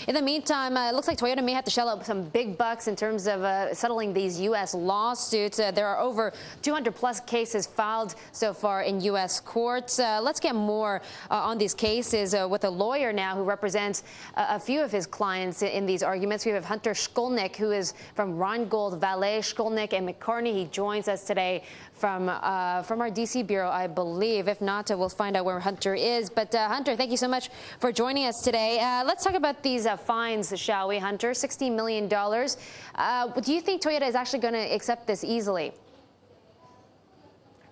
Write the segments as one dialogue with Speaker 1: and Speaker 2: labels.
Speaker 1: In the meantime, it looks like Toyota may have to shell out some big bucks in terms of settling these U.S. lawsuits. There are over 200-plus cases filed so far in U.S. courts. Let's get more on these cases with a lawyer now who represents a few of his clients in these arguments. We have Hunter Shkolnik, who is from Rheingold, Valet, Shkolnik McCartney. He joins us today from our D.C. bureau, I believe. If not, we'll find out where Hunter is. But Hunter, thank you so much for joining us today. Let's talk about these fines, shall we, Hunter? $60 million. Do you think Toyota is actually going to accept this easily?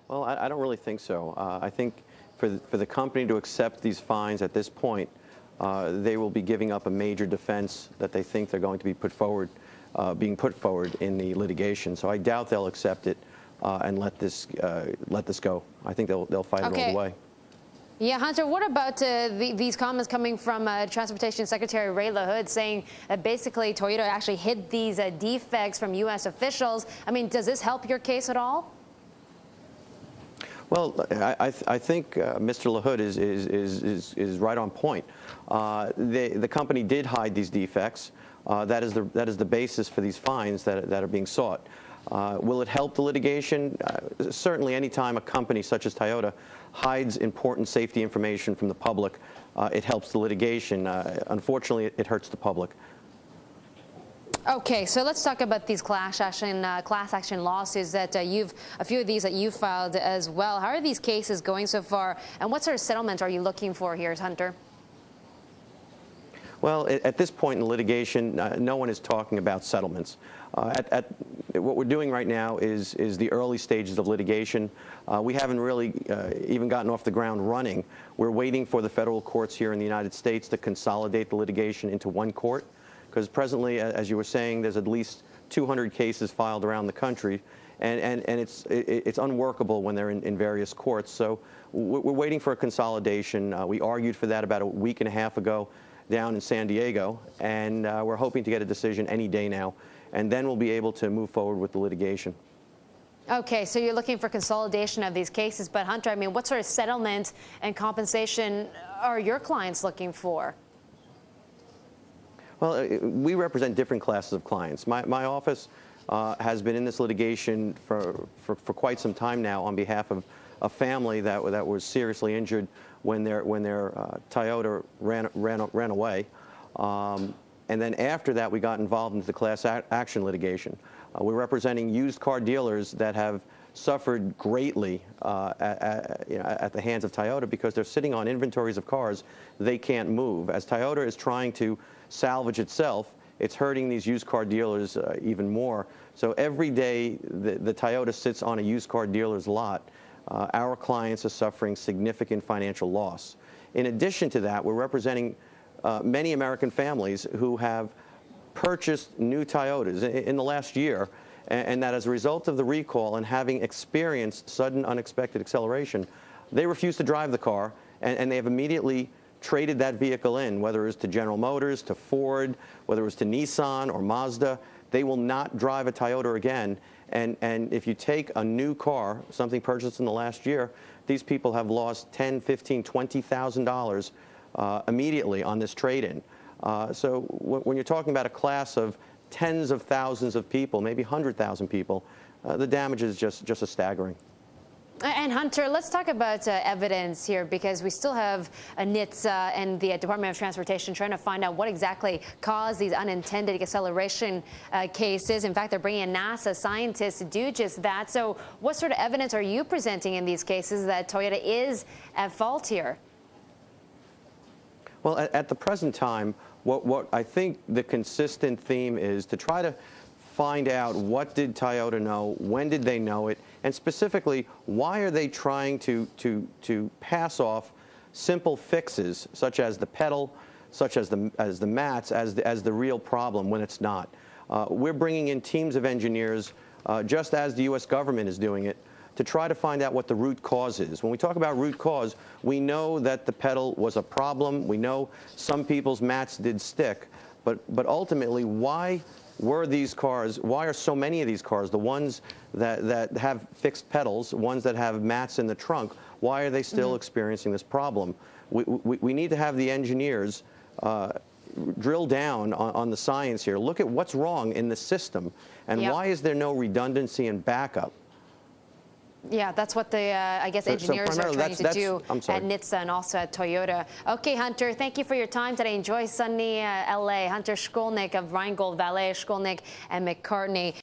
Speaker 2: Well, I don't really think so. I think for the company to accept these fines at this point, they will be giving up a major defense that they think they're going to be being put forward in the litigation. So I doubt they'll accept it and let this go. I think they'll fight it all the way.
Speaker 1: Yeah, Hunter, what about these comments coming from Transportation Secretary Ray LaHood saying that basically Toyota actually hid these defects from U.S. officials? I mean, does this help your case at all?
Speaker 2: Well, I think Mr. LaHood is right on point. The company did hide these defects. That is the basis for these fines that are being sought. Will it help the litigation? Certainly, any time a company such as Toyota hides important safety information from the public, it helps the litigation. Unfortunately, it hurts the public.
Speaker 1: Okay, so let's talk about these class action lawsuits that a few of these that you filed as well. How are these cases going so far, and what sort of settlement are you looking for here, Hunter?
Speaker 2: Well, at this point in the litigation, no one is talking about settlements. What we're doing right now is the early stages of litigation. We haven't really even gotten off the ground running. We're waiting for the federal courts here in the United States to consolidate the litigation into one court, because presently, as you were saying, there's at least 200 cases filed around the country, and it's unworkable when they're in various courts. So we're waiting for a consolidation. We argued for that about a week and a half ago down in San Diego, and we're hoping to get a decision any day now, and then we'll be able to move forward with the litigation.
Speaker 1: Okay, so you're looking for consolidation of these cases, but Hunter, I mean, what sort of settlement and compensation are your clients looking for?
Speaker 2: Well, we represent different classes of clients. My office has been in this litigation for quite some time now on behalf of a family that was seriously injured when their Toyota ran away. And then after that, we got involved into the class action litigation. We're representing used car dealers that have suffered greatly at the hands of Toyota because they're sitting on inventories of cars they can't move. As Toyota is trying to salvage itself, it's hurting these used car dealers even more. So every day the Toyota sits on a used car dealer's lot, our clients are suffering significant financial loss. In addition to that, we're representing many American families who have purchased new Toyotas in the last year, and that as a result of the recall and having experienced sudden unexpected acceleration, they refuse to drive the car, and they have immediately traded that vehicle in, whether it was to General Motors, to Ford, whether it was to Nissan or Mazda. They will not drive a Toyota again. And if you take a new car, something purchased in the last year, these people have lost $10,000, $15,000, $20,000 immediately on this trade-in. So when you're talking about a class of tens of thousands of people, maybe 100,000 people, the damage is just staggering.
Speaker 1: And Hunter, let's talk about evidence here, because we still have NHTSA and the Department of Transportation trying to find out what exactly caused these unintended acceleration cases. In fact, they're bringing in NASA scientists to do just that. So what sort of evidence are you presenting in these cases that Toyota is at fault here?
Speaker 2: Well, at the present time, what I think the consistent theme is to try to find out what did Toyota know, when did they know it, and specifically, why are they trying to pass off simple fixes, such as the pedal, such as the mats, as the real problem when it's not. We're bringing in teams of engineers, just as the U.S. government is doing it, to try to find out what the root cause is. When we talk about root cause, we know that the pedal was a problem. We know some people's mats did stick. But ultimately, why were these cars, why are so many of these cars, the ones that have fixed pedals, ones that have mats in the trunk, why are they still experiencing this problem? We need to have the engineers drill down on the science here. Look at what's wrong in the system, and why is there no redundancy and backup? Yeah,
Speaker 1: that's what the, I guess, engineers are trying to do at NHTSA and also at Toyota. Okay, Hunter, thank you for your time today. Enjoy sunny LA. Hunter Shkolnik of Rheingold, Valet, Shkolnik and McCartney.